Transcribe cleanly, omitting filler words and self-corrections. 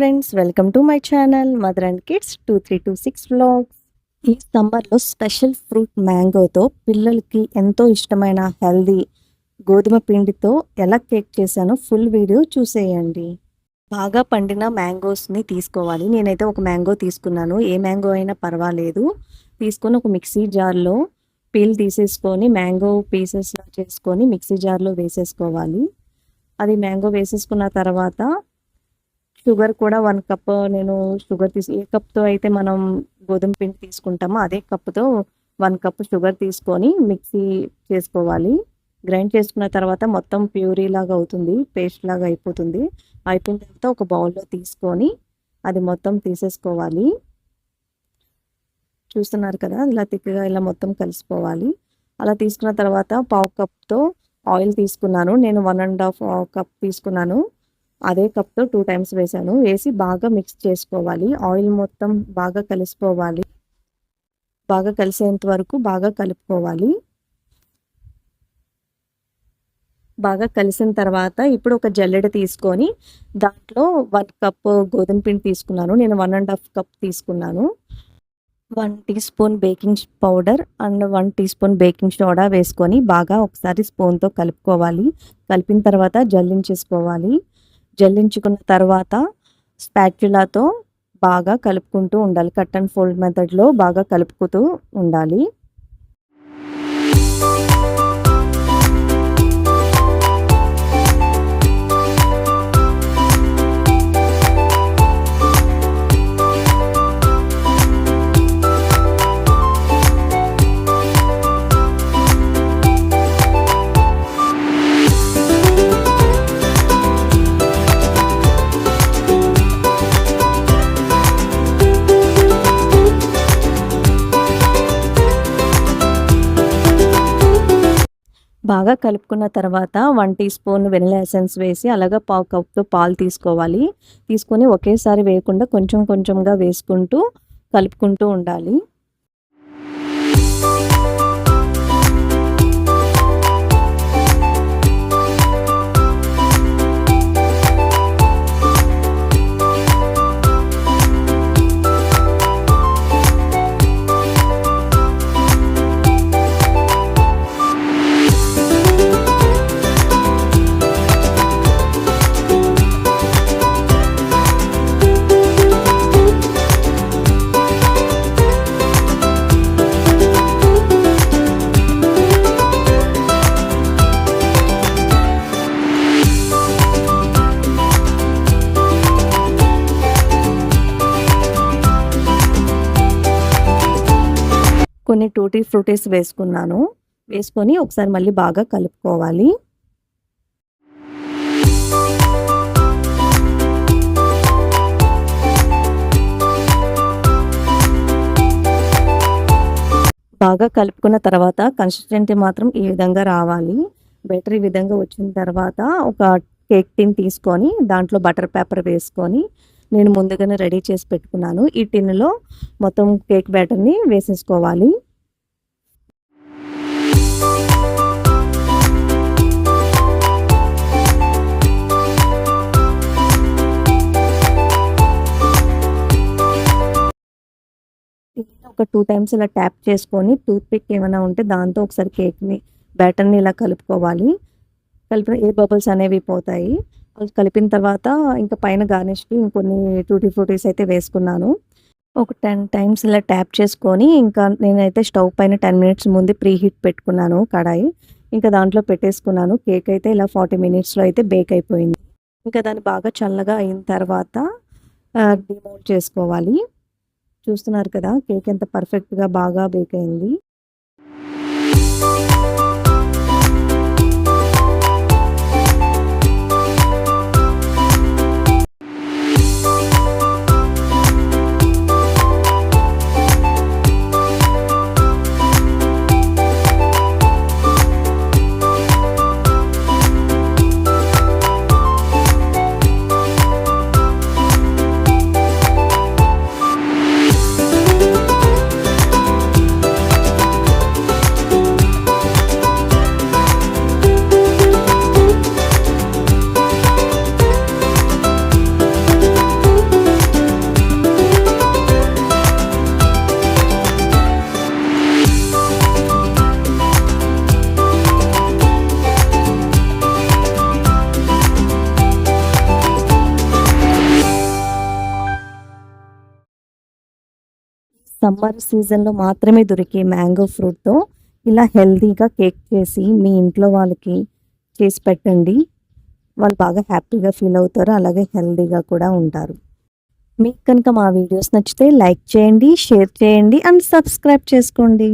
Friends, welcome to my channel mother and kids 2326 vlogs. ఈ సమ్మర్లో special fruit మ్యాంగోతో పిల్లలకి ఎంతో ఇష్టమైన హెల్దీ గోధుమ పిండితో ఎలా కేక్ చేశానో ఫుల్ వీడియో చూసేయండి. బాగా పండిన మ్యాంగోస్ని తీసుకోవాలి. నేనైతే ఒక మ్యాంగో తీసుకున్నాను. ఏ మ్యాంగో అయినా పర్వాలేదు. తీసుకొని ఒక మిక్సీ జార్లో పీల్ తీసేసుకొని మ్యాంగో పీసెస్లా చేసుకొని మిక్సీ జార్లో వేసేసుకోవాలి. అది మ్యాంగో వేసేసుకున్న తర్వాత షుగర్ కూడా 1 కప్ నేను షుగర్ ఏ కప్తో అయితే మనం గోధుమ పిండి తీసుకుంటామో అదే కప్తో 1 కప్ షుగర్ తీసుకొని మిక్సీ చేసుకోవాలి. గ్రైండ్ చేసుకున్న తర్వాత మొత్తం ప్యూరీ లాగా అవుతుంది, పేస్ట్ లాగా అయిపోతుంది. అయిపోయిన తర్వాత ఒక బౌల్లో తీసుకొని అది మొత్తం తీసేసుకోవాలి. చూస్తున్నారు కదా, ఇలా తిక్కగా ఇలా మొత్తం కలిసిపోవాలి. అలా తీసుకున్న తర్వాత 1/2 కప్తో ఆయిల్ తీసుకున్నాను. నేను 1.5 కప్ తీసుకున్నాను. అదే కప్తో 2 టైమ్స్ వేసాను. వేసి బాగా మిక్స్ చేసుకోవాలి. ఆయిల్ మొత్తం బాగా కలిసిపోవాలి. బాగా కలిసేంత వరకు బాగా కలుపుకోవాలి. బాగా కలిసిన తర్వాత ఇప్పుడు ఒక జల్లెడ తీసుకొని దాంట్లో 1 కప్ గోధుమ పిండి తీసుకున్నాను. నేను 1.5 కప్ తీసుకున్నాను. 1 teaspoon baking powder and 1 teaspoon baking soda వేసుకొని బాగా ఒకసారి స్పూన్తో కలుపుకోవాలి. కలిపిన తర్వాత జల్లించేసుకోవాలి. జల్లించుకున్న తర్వాత స్పాచులాతో బాగా కలుపుకుంటూ ఉండాలి. కట్ అండ్ ఫోల్డ్ మెథడ్లో బాగా కలుపుతూ ఉండాలి. బాగా కలుపుకున్న తర్వాత 1 టీ స్పూన్ వెనిలా ఎసెన్స్ వేసి అలాగా 1/2 కప్తో పాలు తీసుకోవాలి. తీసుకొని ఒకేసారి వేయకుండా కొంచెం కొంచెంగా వేసుకుంటూ కలుపుకుంటూ ఉండాలి. కొన్ని టూటీ ఫ్రూటీస్ వేసుకున్నాను. వేసుకొని ఒకసారి మళ్ళీ బాగా కలుపుకోవాలి. బాగా కలుపుకున్న తర్వాత కన్సిస్టెన్సీ మాత్రం ఈ విధంగా రావాలి. బెటర్ ఈ విధంగా వచ్చిన తర్వాత ఒక కేక్ టిన్ తీసుకొని దాంట్లో బటర్ పేపర్ వేసుకొని నేను ముందుగానే రెడీ చేసి పెట్టుకున్నాను. ఈ టిన్లో మొత్తం కేక్ బ్యాటర్ని వేసేసుకోవాలి. ఒక 2 టైమ్స్ ఇలా ట్యాప్ చేసుకొని టూత్ పిక్ ఏమైనా ఉంటే దాంతో ఒకసారి కేక్ని బ్యాటర్ని ఇలా కలుపుకోవాలి. కలిపిన ఏ బబుల్స్ అనేవి పోతాయి. కలిపిన తర్వాత ఇంకా పైన గార్నిష్కి ఇంకొన్ని టూటీ ఫ్రూటీస్ అయితే వేసుకున్నాను. ఒక 10 టైమ్స్ ఇలా ట్యాప్ చేసుకొని ఇంకా నేనైతే స్టవ్ పైన 10 మినిట్స్ ముందు ప్రీ హీట్ పెట్టుకున్నాను కడాయి. ఇంకా దాంట్లో పెట్టేసుకున్నాను. కేక్ అయితే ఇలా 40 మినిట్స్లో అయితే బేక్ అయిపోయింది. ఇంకా దాన్ని బాగా చల్లగా అయిన తర్వాత డిమోల్డ్ చేసుకోవాలి. చూస్తున్నారు కదా, కేక్ ఎంత పర్ఫెక్ట్గా బాగా బేక్ అయింది. సమ్మర్ సీజన్లో మాత్రమే దొరికే మ్యాంగో ఫ్రూట్తో ఇలా హెల్తీగా కేక్ చేసి మీ ఇంట్లో వాళ్ళకి చేసి పెట్టండి. వాళ్ళు బాగా హ్యాపీగా ఫీల్ అవుతారు, అలాగే హెల్తీగా కూడా ఉంటారు. మీకు కనుక మా వీడియోస్ నచ్చితే లైక్ చేయండి, షేర్ చేయండి అండ్ సబ్స్క్రైబ్ చేసుకోండి.